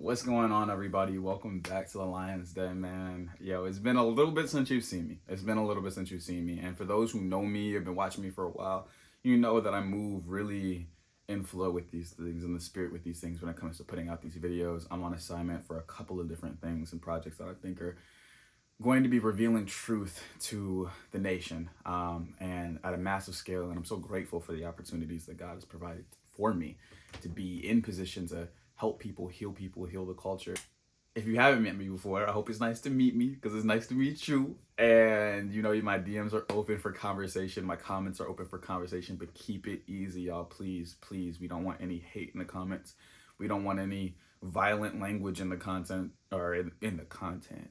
What's going on, everybody? Welcome back to the Lion's Den, man. Yo, it's been a little bit since you've seen me. And for those who know me, have been watching me for a while, you know that I move really in flow with these things, in the spirit with these things when it comes to putting out these videos. I'm on assignment for a couple of different things and projects that I think are going to be revealing truth to the nation, and at a massive scale. And I'm so grateful for the opportunities that God has provided for me to be in position to help people, heal the culture. If you haven't met me before, I hope it's nice to meet me because it's nice to meet you. And you know, my DMs are open for conversation. My comments are open for conversation, but keep it easy, y'all. Please, please. We don't want any hate in the comments. We don't want any violent language in the content or in the content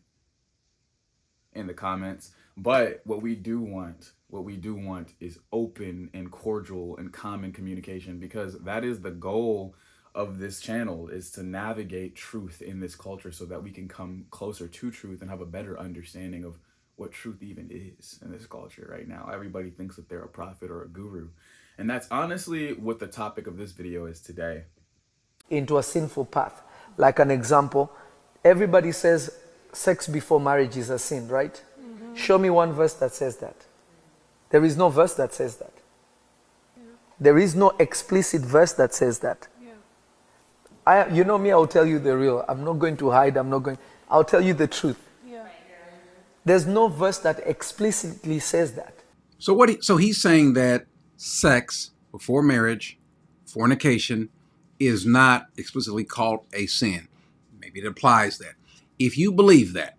in the comments. But what we do want is open and cordial and common communication, because that is the goal of this channel, is to navigate truth in this culture so that we can come closer to truth and have a better understanding of what truth even is in this culture right now. Everybody thinks that they're a prophet or a guru. And that's honestly what the topic of this video is today. Into a sinful path. Like an example, everybody says sex before marriage is a sin, right? Mm-hmm. Show me one verse that says that. There is no verse that says that. Yeah. There is no explicit verse that says that. Yeah. You know me, I'll tell you the real. I'm not going to hide, I'll tell you the truth. Yeah. There's no verse that explicitly says that. So he's saying that sex before marriage, fornication, is not explicitly called a sin. Maybe it implies that. If you believe that,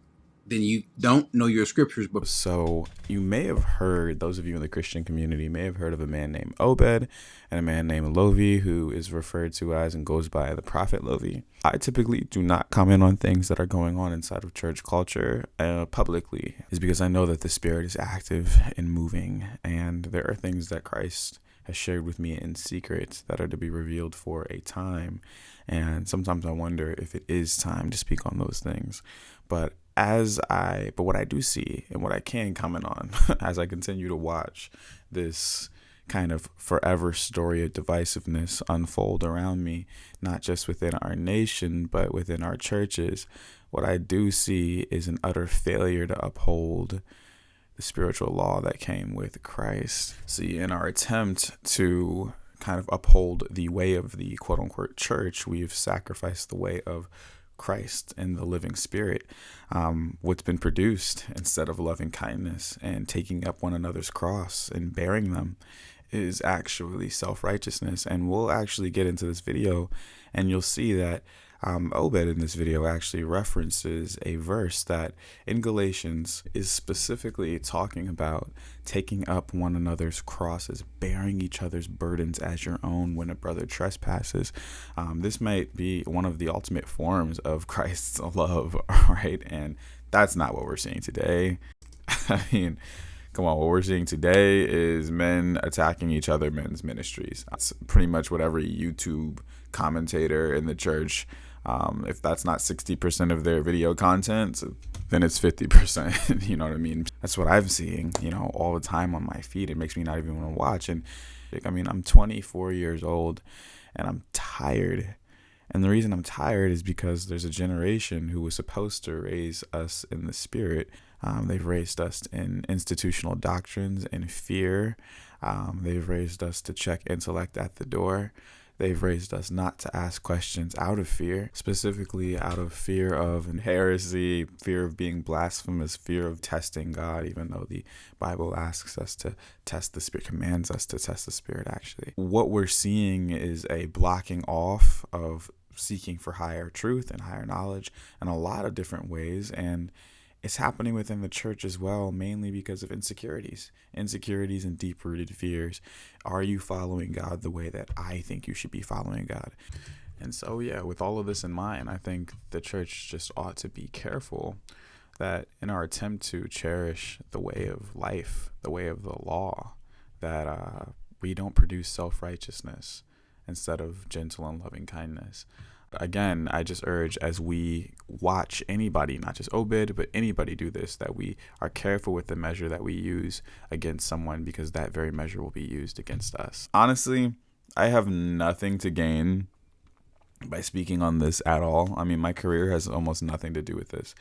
then you don't know your scriptures. But so you may have heard, those of you in the Christian community may have heard of a man named Obed and a man named Lovi, who is referred to as and goes by the Prophet Lovy. I typically do not comment on things that are going on inside of church culture publicly, is because I know that the Spirit is active and moving, and there are things that Christ has shared with me in secret that are to be revealed for a time. And sometimes I wonder if it is time to speak on those things. But what I do see and what I can comment on as I continue to watch this kind of forever story of divisiveness unfold around me, not just within our nation, but within our churches, what I do see is an utter failure to uphold the spiritual law that came with Christ. See, in our attempt to kind of uphold the way of the quote unquote church, we've sacrificed the way of Christ and the living Spirit. What's been produced, instead of loving kindness and taking up one another's cross and bearing them, is actually self-righteousness. And we'll actually get into this video and you'll see that Obed in this video actually references a verse that in Galatians is specifically talking about taking up one another's crosses, bearing each other's burdens as your own when a brother trespasses. This might be one of the ultimate forms of Christ's love, right? And that's not what we're seeing today. I mean, come on, what we're seeing today is men attacking each other, men's ministries. That's pretty much what every YouTube commentator in the church, if that's not 60% of their video content, then it's 50%. You know what I mean? That's what I'm seeing, all the time on my feed. It makes me not even want to watch. And I mean, I'm 24 years old and I'm tired. And the reason I'm tired is because there's a generation who was supposed to raise us in the Spirit. They've raised us in institutional doctrines and fear. They've raised us to check intellect at the door. They've raised us not to ask questions out of fear, specifically out of fear of heresy, fear of being blasphemous, fear of testing God, even though the Bible asks us to test the Spirit, commands us to test the Spirit, actually. What we're seeing is a blocking off of seeking for higher truth and higher knowledge in a lot of different ways. And it's happening within the church as well, mainly because of insecurities and deep-rooted fears. Are you following God the way that I think you should be following God? And so, yeah, with all of this in mind, I think the church just ought to be careful that in our attempt to cherish the way of life, the way of the law, that we don't produce self-righteousness instead of gentle and loving kindness. Again, I just urge, as we watch anybody, not just Obed, but anybody do this, that we are careful with the measure that we use against someone, because that very measure will be used against us. Honestly, I have nothing to gain by speaking on this at all. I mean, my career has almost nothing to do with this.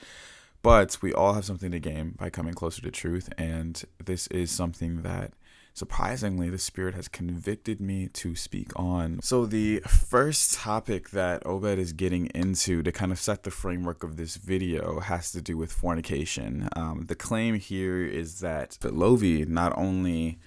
But we all have something to gain by coming closer to truth. And this is something that, surprisingly, the Spirit has convicted me to speak on. So the first topic that Obed is getting into to kind of set the framework of this video has to do with fornication. The claim here is that Lovy not only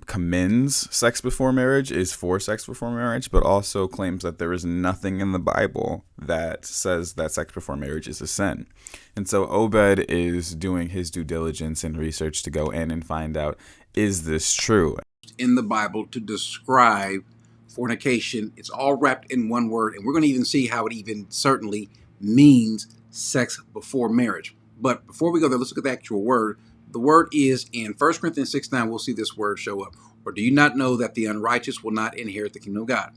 commends sex before marriage, is for sex before marriage, but also claims that there is nothing in the Bible that says that sex before marriage is a sin. And so Obed is doing his due diligence and research to go in and find out, is this true? In the Bible to describe fornication, it's all wrapped in one word, and we're going to even see how it even certainly means sex before marriage. But before we go there, let's look at the actual word. The word is in 1 Corinthians 6:9. We'll see this word show up. Or do you not know that the unrighteous will not inherit the kingdom of God?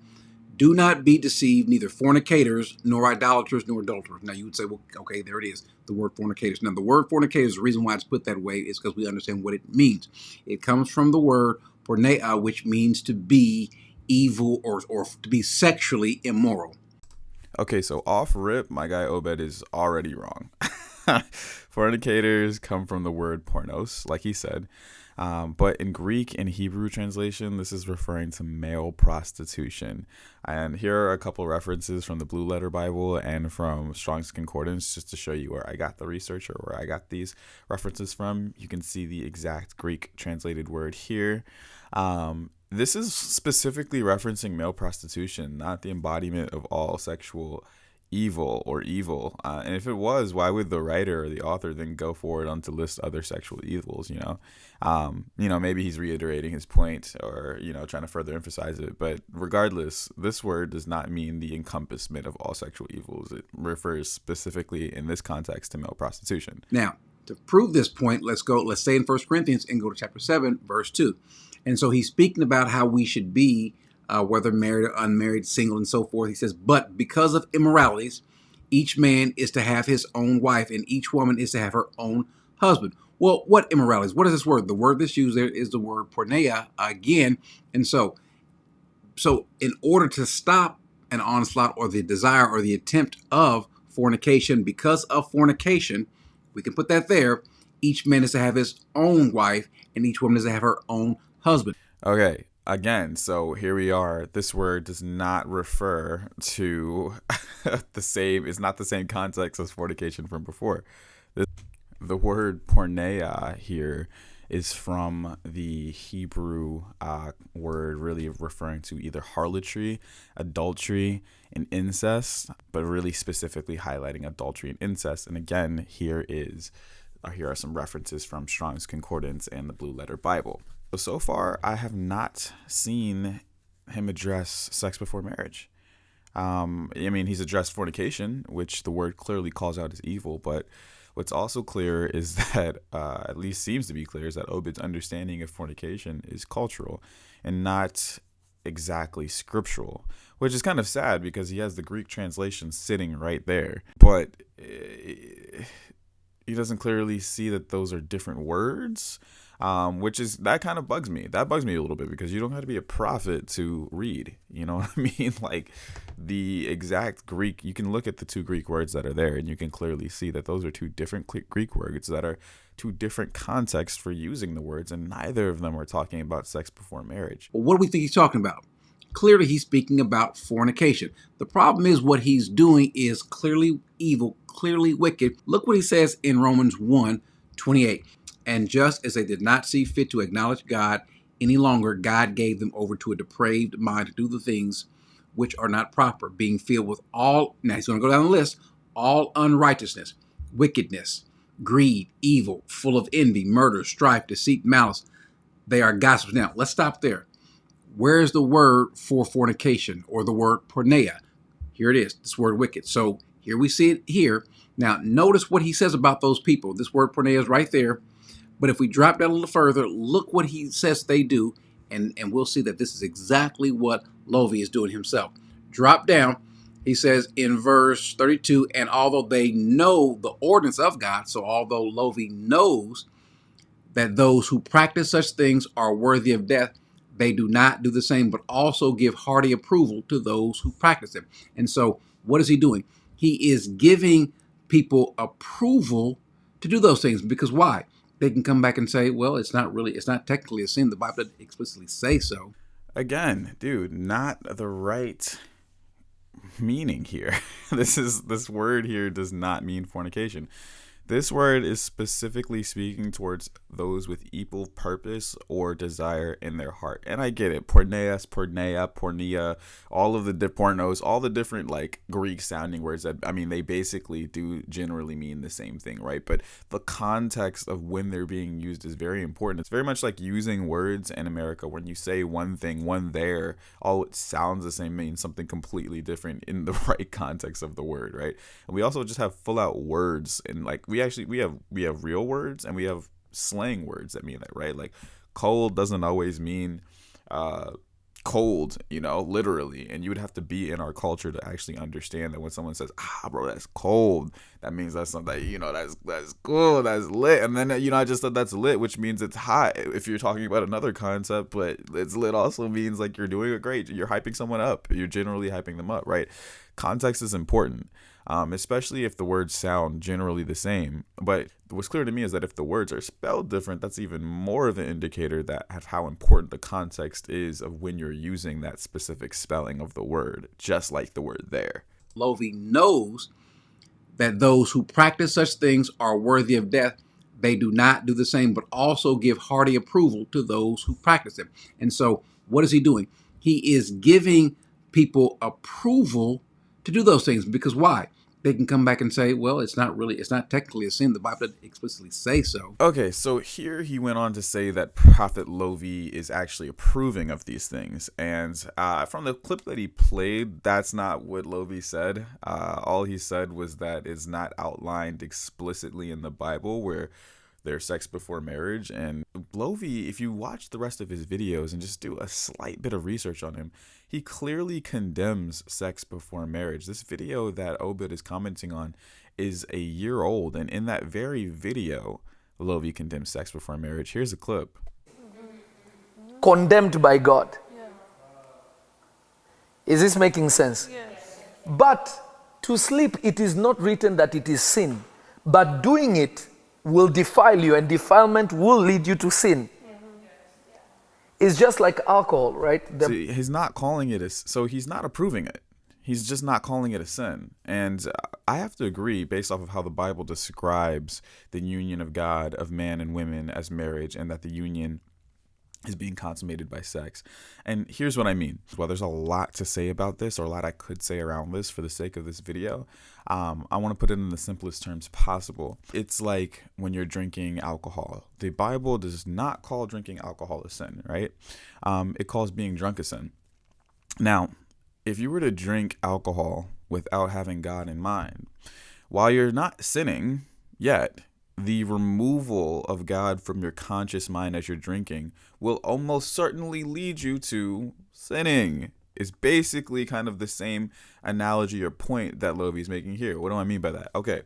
Do not be deceived, neither fornicators, nor idolaters, nor adulterers. Now you would say, well, okay, there it is, the word fornicators. Now the word fornicators, the reason why it's put that way is because we understand what it means. It comes from the word porneia, which means to be evil or to be sexually immoral. Okay, so off rip, my guy Obed is already wrong. Fornicators come from the word pornos, like he said. But in Greek and Hebrew translation, this is referring to male prostitution. And here are a couple references from the Blue Letter Bible and from Strong's Concordance, just to show you where I got the research or where I got these references from. You can see the exact Greek translated word here. This is specifically referencing male prostitution, not the embodiment of all sexual evil. And if it was, why would the writer or the author then go forward on to list other sexual evils? Maybe he's reiterating his point or, trying to further emphasize it. But regardless, this word does not mean the encompassment of all sexual evils. It refers specifically in this context to male prostitution. Now, to prove this point, let's stay in 1 Corinthians and go to chapter 7, verse 2. And so he's speaking about how we should be, whether married or unmarried, single, and so forth. He says, but because of immoralities, each man is to have his own wife, and each woman is to have her own husband. Well, what immoralities? What is this word? The word that's used there is the word porneia again. And so in order to stop an onslaught or the desire or the attempt of fornication, because of fornication, we can put that there. Each man is to have his own wife, and each woman is to have her own husband. Okay. Again, so here we are. This word does not refer to it's not the same context as fornication from before. The word porneia here is from the Hebrew word really referring to either harlotry, adultery, and incest, but really specifically highlighting adultery and incest. And again, here are some references from Strong's Concordance and the Blue Letter Bible. So far, I have not seen him address sex before marriage. He's addressed fornication, which the word clearly calls out as evil. But what's also clear is that, at least seems to be clear, is that Obed's understanding of fornication is cultural and not exactly scriptural, which is kind of sad because he has the Greek translation sitting right there. But he doesn't clearly see that those are different words. That kind of bugs me. That bugs me a little bit because you don't have to be a prophet to read. You know what I mean? Like the exact Greek, you can look at the two Greek words that are there and you can clearly see that those are two different Greek words that are two different contexts for using the words, and neither of them are talking about sex before marriage. Well, what do we think he's talking about? Clearly, he's speaking about fornication. The problem is what he's doing is clearly evil, clearly wicked. Look what he says in Romans 1:28. And just as they did not see fit to acknowledge God any longer, God gave them over to a depraved mind to do the things which are not proper, being filled with all, now he's going to go down the list, all unrighteousness, wickedness, greed, evil, full of envy, murder, strife, deceit, malice. They are gossips. Now, let's stop there. Where's the word for fornication or the word porneia? Here it is, this word wicked. So here we see it here. Now, notice what he says about those people. This word porneia is right there. But if we drop down a little further, look what he says they do, and we'll see that this is exactly what Lovy is doing himself. Drop down. He says in verse 32, and although they know the ordinance of God, so although Lovy knows that those who practice such things are worthy of death, they do not do the same, but also give hearty approval to those who practice them. And so what is he doing? He is giving people approval to do those things, because why? They can come back and say, well, it's not technically a sin. The Bible doesn't explicitly say so. Again, dude, not the right meaning here. This word here does not mean fornication. This word is specifically speaking towards those with evil purpose or desire in their heart. And I get it. Porneas, porneia, pornea, all of the pornos, all the different like Greek sounding words that, I mean, they basically do generally mean the same thing, right? But the context of when they're being used is very important. It's very much like using words in America. When you say one thing, one there, all it sounds the same means something completely different in the right context of the word, right? And we also just have full out words, and like we have real words and we have slang words that mean that, right? Like cold doesn't always mean cold, literally. And you would have to be in our culture to actually understand that when someone says, bro, that's cold, that means that's something, that's cool, that's lit. And then, I just said that's lit, which means it's hot if you're talking about another concept, but it's lit also means like you're doing it great. You're hyping someone up. You're generally hyping them up, right? Context is important. Especially if the words sound generally the same. But what's clear to me is that if the words are spelled different, that's even more of an indicator that of how important the context is of when you're using that specific spelling of the word, just like the word there. Lovy knows that those who practice such things are worthy of death. They do not do the same, but also give hearty approval to those who practice them. And so what is he doing? He is giving people approval to do those things, because why? They can come back and say, well, it's not technically a sin. The Bible doesn't explicitly say so. Okay, so here he went on to say that Prophet Lovy is actually approving of these things. And from the clip that he played, that's not what Lovy said. All he said was that it's not outlined explicitly in the Bible where there's sex before marriage. And Lovy, if you watch the rest of his videos and just do a slight bit of research on him, he clearly condemns sex before marriage. This video that Obed is commenting on is a year old, and in that very video, Lovy condemns sex before marriage. Here's a clip. Condemned by God. Yeah. Is this making sense? Yes. But to sleep, it is not written that it is sin, but doing it will defile you, and defilement will lead you to sin. It's just like alcohol, right? See, he's not calling it so he's not approving it. He's just not calling it a sin. And I have to agree, based off of how the Bible describes the union of God, of man and women as marriage, and that the union is being consummated by sex. And here's what I mean. Well, there's a lot to say about this, or a lot I could say around this for the sake of this video. I want to put it in the simplest terms possible. It's like when you're drinking alcohol. The Bible does not call drinking alcohol a sin, right? It calls being drunk a sin. Now, if you were to drink alcohol without having God in mind, while you're not sinning yet, the removal of God from your conscious mind as you're drinking will almost certainly lead you to sinning. It's basically kind of the same analogy or point that Lovy is making here. What do I mean by that? Okay,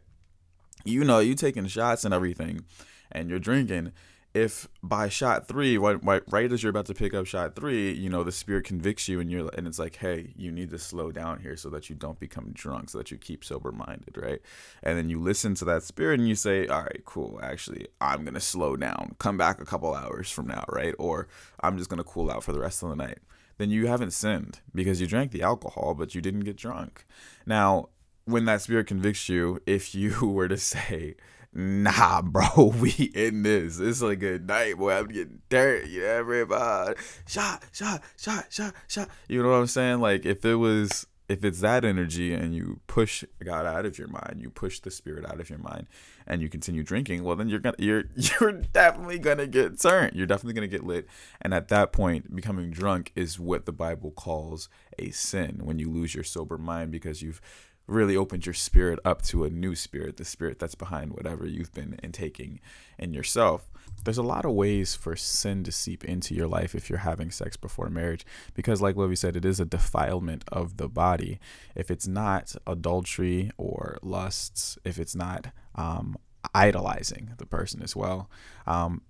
you taking shots and everything, and you're drinking. If by shot 3, right as you're about to pick up shot 3, the Spirit convicts you, and it's like, hey, you need to slow down here so that you don't become drunk, so that you keep sober-minded, right? And then you listen to that Spirit and you say, all right, cool, actually, I'm going to slow down. Come back a couple hours from now, right? Or I'm just going to cool out for the rest of the night. Then you haven't sinned because you drank the alcohol, but you didn't get drunk. Now, when that Spirit convicts you, if you were to say, nah, bro, we in this. It's a good night, boy. I'm getting dirty. Everybody, shot. You know what I'm saying? Like, if it's that energy and you push God out of your mind, you push the Spirit out of your mind, and you continue drinking, well, then you're definitely gonna get turned. You're definitely gonna get lit, and at that point, becoming drunk is what the Bible calls a sin. When you lose your sober mind because you've really opened your spirit up to a new spirit, the spirit that's behind whatever you've been intaking in yourself. There's a lot of ways for sin to seep into your life if you're having sex before marriage, because like Lovy said, it is a defilement of the body. If it's not adultery or lusts, if it's not idolizing the person as well,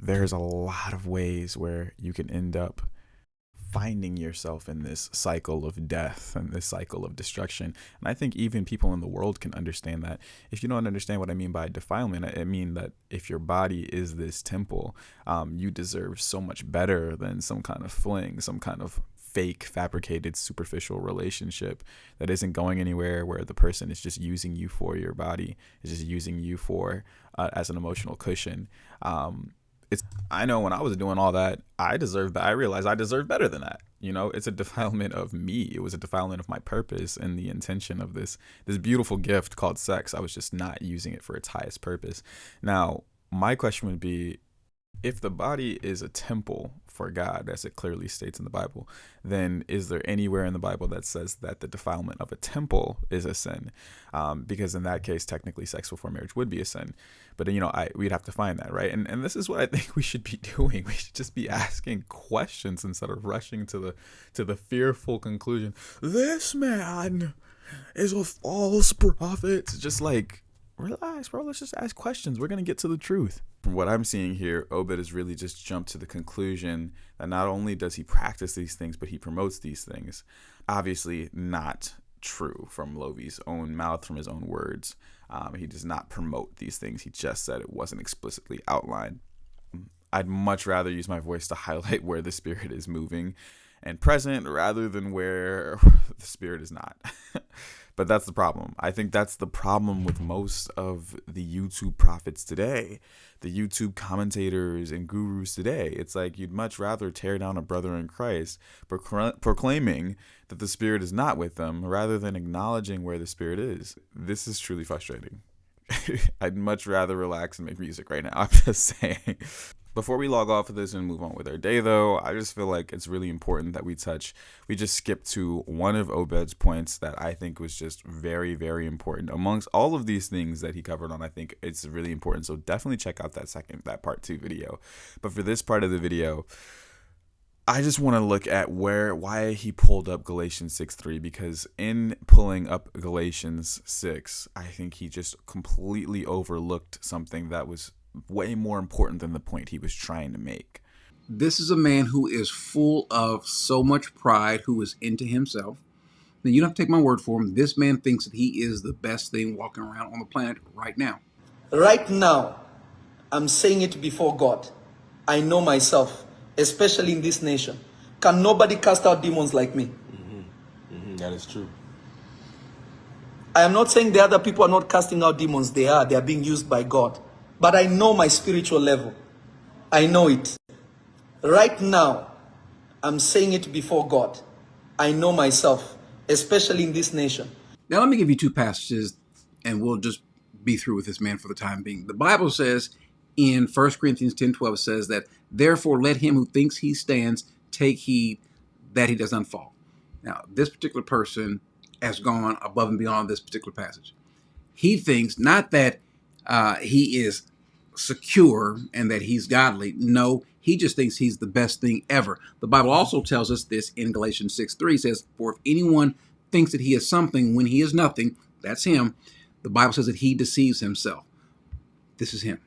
there's a lot of ways where you can end up finding yourself in this cycle of death and this cycle of destruction. And I think even people in the world can understand that. If you don't understand what I mean by defilement, I mean that if your body is this temple, you deserve so much better than some kind of fling, some kind of fake, fabricated, superficial relationship that isn't going anywhere, where the person is just using you for your body, is just using you for as an emotional cushion. I know when I was doing all that, I realized I deserved better than that. You know, it's a defilement of me. It was a defilement of my purpose and the intention of this beautiful gift called sex. I was just not using it for its highest purpose. Now, my question would be, if the body is a temple for God, as it clearly states in the Bible, then is there anywhere in the Bible that says that the defilement of a temple is a sin? Because in that case, technically sex before marriage would be a sin. But, you know, we'd have to find that, right? And this is what I think we should be doing. We should just be asking questions instead of rushing to the fearful conclusion, this man is a false prophet. Just like, relax, bro. Let's just ask questions. We're going to get to the truth. From what I'm seeing here, Obed has really just jumped to the conclusion that not only does he practice these things, but he promotes these things. Obviously not true from Lovy's own mouth, from his own words. He does not promote these things. He just said it wasn't explicitly outlined. I'd much rather use my voice to highlight where the Spirit is moving and present rather than where the Spirit is not. But that's the problem. I think that's the problem with most of the YouTube prophets today, the YouTube commentators and gurus today. It's like you'd much rather tear down a brother in Christ proclaiming that the Spirit is not with them rather than acknowledging where the Spirit is. This is truly frustrating. I'd much rather relax and make music right now. I'm just saying. Before we log off of this and move on with our day, though, I just feel like it's really important that we just skip to one of Obed's points that I think was just very, very important. Amongst all of these things that he covered on, I think it's really important. So definitely check out that part 2 video. But for this part of the video, I just want to look at why he pulled up Galatians 6:3, because in pulling up Galatians 6, I think he just completely overlooked something that was way more important than the point he was trying to make. This is a man who is full of so much pride, who is into himself. Now, you don't have to take my word for him. This man thinks that he is the best thing walking around on the planet right now. Right now, I'm saying it before God. I know myself, especially in this nation. Can nobody cast out demons like me? That is true. I am not saying the other people are not casting out demons. They are being used by God. But I know my spiritual level. I know it. Right now, I'm saying it before God. I know myself, especially in this nation. Now, let me give you 2 passages, and we'll just be through with this man for the time being. The Bible says in 1 Corinthians 10:12, it says that, therefore let him who thinks he stands take heed that he does not fall. Now, this particular person has gone above and beyond this particular passage. He thinks not that he is secure and that he's godly. No, he just thinks he's the best thing ever. The Bible also tells us this in Galatians 6:3, says, for if anyone thinks that he is something when he is nothing, that's him. The Bible says that he deceives himself. This is him.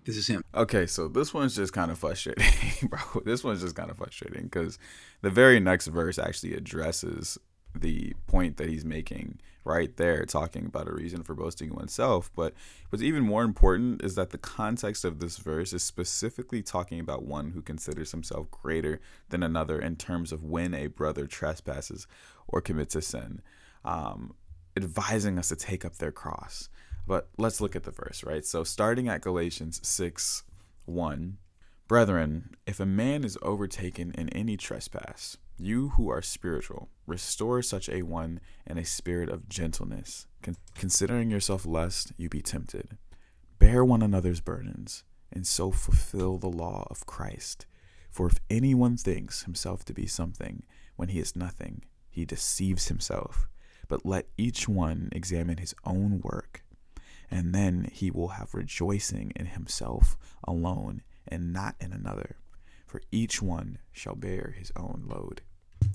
This is him. Okay, so this one's just kind of frustrating, bro. This one's just kind of frustrating because the very next verse actually addresses the point that he's making right there, talking about a reason for boasting oneself. But what's even more important is that the context of this verse is specifically talking about one who considers himself greater than another in terms of when a brother trespasses or commits a sin, advising us to take up their cross. But let's look at the verse, right? So starting at Galatians 6:1, brethren, if a man is overtaken in any trespass, you who are spiritual, restore such a one in a spirit of gentleness, considering yourself lest you be tempted. Bear one another's burdens, and so fulfill the law of Christ. For if anyone thinks himself to be something when he is nothing, he deceives himself. But let each one examine his own work, and then he will have rejoicing in himself alone and not in another. For each one shall bear his own load.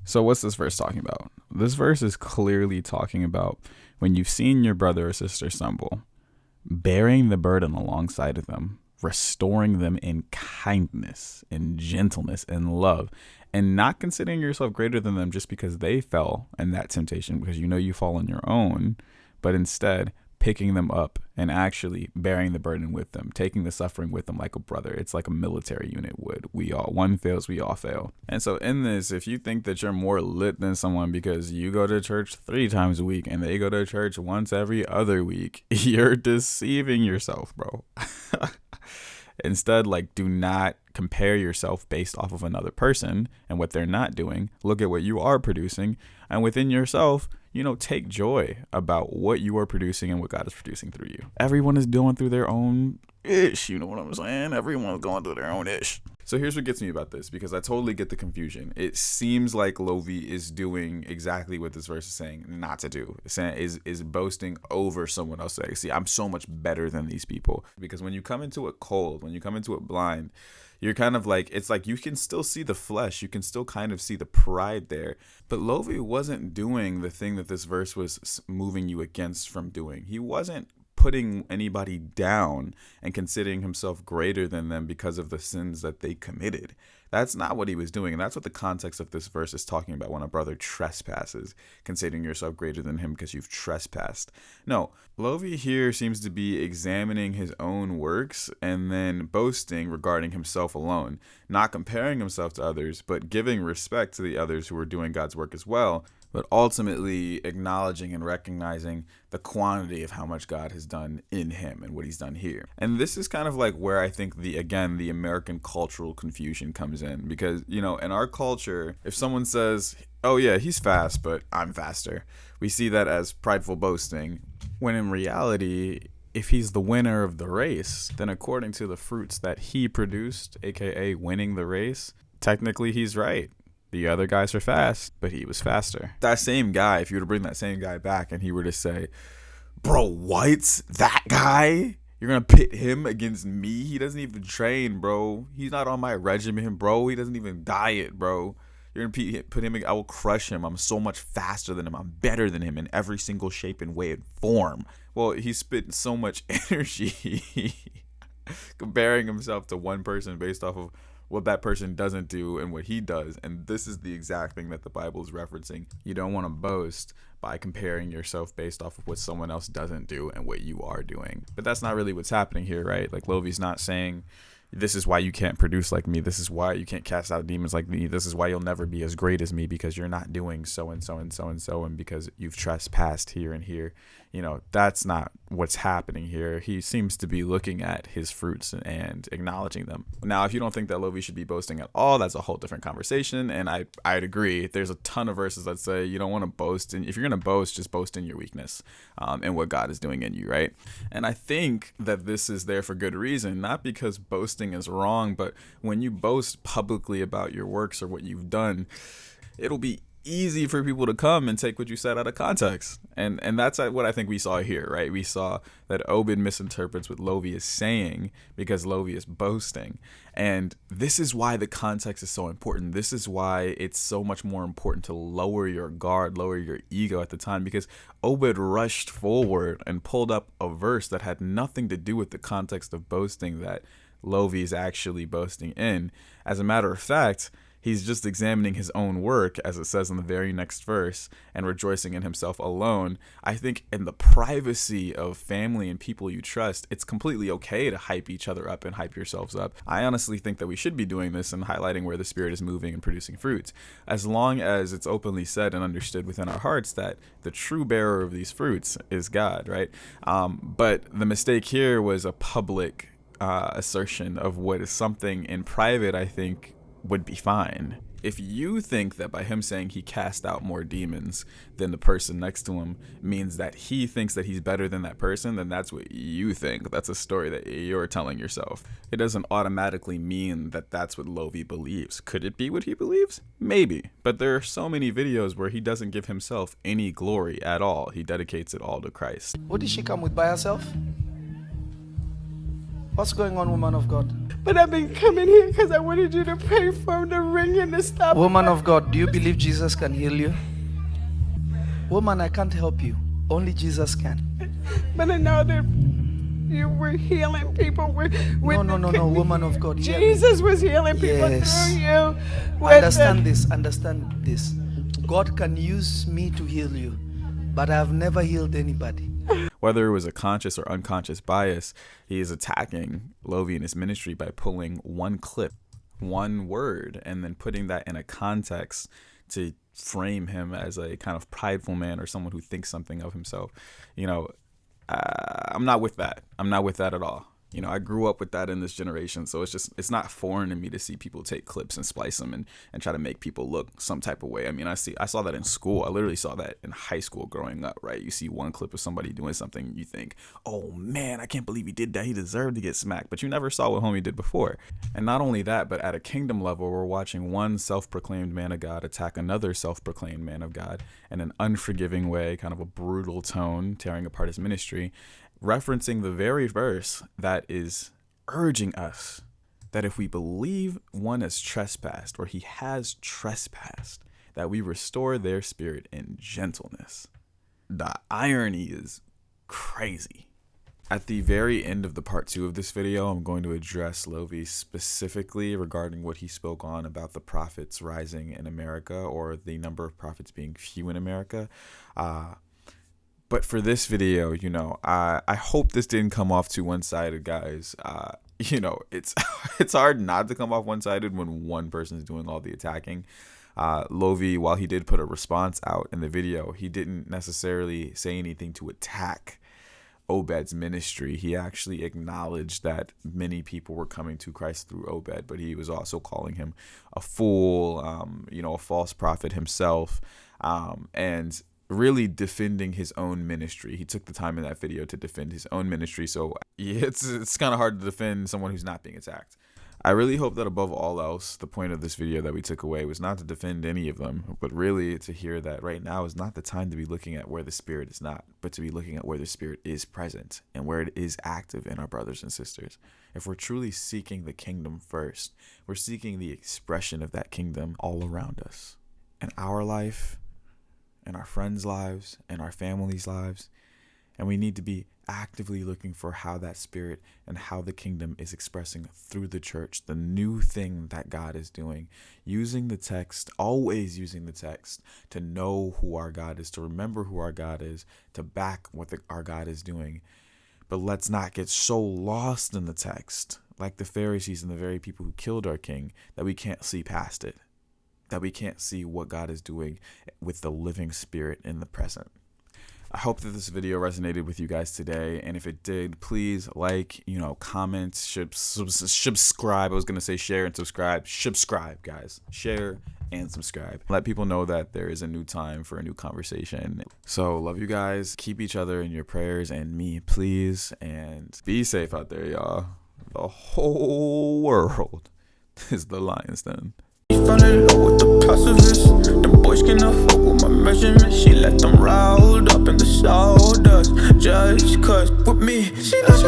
So what's this verse talking about? This verse is clearly talking about when you've seen your brother or sister stumble, bearing the burden alongside of them restoring them in kindness, in gentleness, and love, and not considering yourself greater than them just because they fell in that temptation, because you know you fall on your own, but instead picking them up and actually bearing the burden with them, taking the suffering with them like a brother. It's like a military unit would. One fails, we all fail. And so in this, if you think that you're more lit than someone because you go to church 3 times a week and they go to church once every other week, you're deceiving yourself, bro. Instead, like, do not compare yourself based off of another person and what they're not doing. Look at what you are producing, and within yourself, take joy about what you are producing and what God is producing through you. Everyone is going through their own ish. You know what I'm saying? Everyone's going through their own ish. So here's what gets me about this, because I totally get the confusion. It seems like Lovy is doing exactly what this verse is saying not to do. It's saying is boasting over someone else. Saying, see, I'm so much better than these people. Because when you come into it cold, when you come into it blind, you're kind of like, it's like you can still see the flesh. You can still kind of see the pride there. But Lovy wasn't doing the thing that this verse was moving you against from doing. He wasn't putting anybody down and considering himself greater than them because of the sins that they committed. That's not what he was doing. And that's what the context of this verse is talking about when a brother trespasses, considering yourself greater than him because you've trespassed. No, Lovy here seems to be examining his own works and then boasting regarding himself alone, not comparing himself to others, but giving respect to the others who are doing God's work as well, but ultimately acknowledging and recognizing the quantity of how much God has done in him and what he's done here. And this is kind of like where I think the American cultural confusion comes in, because, in our culture, if someone says, oh yeah, he's fast, but I'm faster, we see that as prideful boasting, when in reality, if he's the winner of the race, then according to the fruits that he produced, aka winning the race, technically he's right. The other guys are fast, but he was faster. That same guy, if you were to bring that same guy back and he were to say, bro, what? That guy? You're going to pit him against me? He doesn't even train, bro. He's not on my regimen, bro. He doesn't even diet, bro. You're going to put him, I will crush him. I'm so much faster than him. I'm better than him in every single shape and way and form. Well, he spit so much energy comparing himself to one person based off of what that person doesn't do and what he does. And this is the exact thing that the Bible is referencing. You don't want to boast by comparing yourself based off of what someone else doesn't do and what you are doing. But that's not really what's happening here, right? Like, Lovy's not saying, this is why you can't produce like me. This is why you can't cast out demons like me. This is why you'll never be as great as me, because you're not doing so and so and so and so, and because you've trespassed here and here. That's not what's happening here. He seems to be looking at his fruits and acknowledging them. Now, if you don't think that Lovy should be boasting at all, that's a whole different conversation. And I'd agree. There's a ton of verses that say you don't want to boast. And if you're going to boast, just boast in your weakness and what God is doing in you, right? And I think that this is there for good reason, not because boasting is wrong, but when you boast publicly about your works or what you've done, it'll be easy for people to come and take what you said out of context. And that's what I think we saw here, right? We saw that Obed misinterprets what Lovy is saying because Lovy is boasting. And this is why the context is so important. This is why it's so much more important to lower your guard, lower your ego at the time, because Obed rushed forward and pulled up a verse that had nothing to do with the context of boasting that Lovy is actually boasting in. As a matter of fact, he's just examining his own work, as it says in the very next verse, and rejoicing in himself alone. I think in the privacy of family and people you trust, it's completely okay to hype each other up and hype yourselves up. I honestly think that we should be doing this and highlighting where the Spirit is moving and producing fruits, as long as it's openly said and understood within our hearts that the true bearer of these fruits is God, right? But the mistake here was a public assertion of what is something in private, I think, would be fine. If you think that by him saying he cast out more demons than the person next to him means that he thinks that he's better than that person, then that's what you think. That's a story that you're telling yourself. It doesn't automatically mean that that's what Lovy believes. Could it be what he believes? Maybe. But there are so many videos where he doesn't give himself any glory at all. He dedicates it all to Christ. What did she come with by herself? What's going on, woman of God? But I've been coming here because I wanted you to pray for him to ring him to stop. Woman of God, do you believe Jesus can heal you? Woman, I can't help you. Only Jesus can. But I know that You were healing people with No, woman of God. hear me. Jesus was healing people Yes. through you. Understand this. God can use me to heal you, but I have never healed anybody. Whether it was a conscious or unconscious bias, he is attacking Lovy and his ministry by pulling one clip, one word, and then putting that in a context to frame him as a kind of prideful man or someone who thinks something of himself. You know, I'm not with that. I'm not with that at all. You know, I grew up with that in this generation, so it's not foreign to me to see people take clips and splice them and try to make people look some type of way. I mean, I saw that in school. I literally saw that in high school growing up, right? You see one clip of somebody doing something, you think, oh man, I can't believe he did that. He deserved to get smacked. But you never saw what homie did before. And not only that, but at a kingdom level, we're watching one self-proclaimed man of God attack another self-proclaimed man of God in an unforgiving way, kind of a brutal tone, tearing apart his ministry, referencing the very verse that is urging us that if we believe one has trespassed or he has trespassed, that we restore their spirit in gentleness. The irony is crazy. At the very end of the part 2 of this video, I'm going to address Lovy specifically regarding what he spoke on about the prophets rising in America, or the number of prophets being few in America. But for this video, you know, I hope this didn't come off too one-sided, guys. You know, it's hard not to come off one-sided when one person is doing all the attacking. Lovy, while he did put a response out in the video, he didn't necessarily say anything to attack Obed's ministry. He actually acknowledged that many people were coming to Christ through Obed, but he was also calling him a fool, you know, a false prophet himself, and really defending his own ministry. He took the time in that video to defend his own ministry. So yeah, it's kind of hard to defend someone who's not being attacked. I really hope that above all else, the point of this video that we took away was not to defend any of them, but really to hear that right now is not the time to be looking at where the Spirit is not, but to be looking at where the Spirit is present and where it is active in our brothers and sisters. If we're truly seeking the kingdom first, we're seeking the expression of that kingdom all around us, in our life, in our friends' lives, in our families' lives. And we need to be actively looking for how that Spirit and how the kingdom is expressing through the church, the new thing that God is doing, using the text, always using the text to know who our God is, to remember who our God is, to back what our God is doing. But let's not get so lost in the text, like the Pharisees and the very people who killed our king, that we can't see past it, that we can't see what God is doing with the living Spirit in the present. I hope that this video resonated with you guys today, and if it did, please like, comment, subscribe. I was gonna say share and subscribe. Subscribe, guys. Share and subscribe. Let people know that there is a new time for a new conversation. So love you guys. Keep each other in your prayers and me, please, and be safe out there, y'all. The whole world is the lion's den. Fell in love with the pacifist. Them boys cannot fuck with my measurements. She let them riled up in the sawdust. Just cause with me, she knows she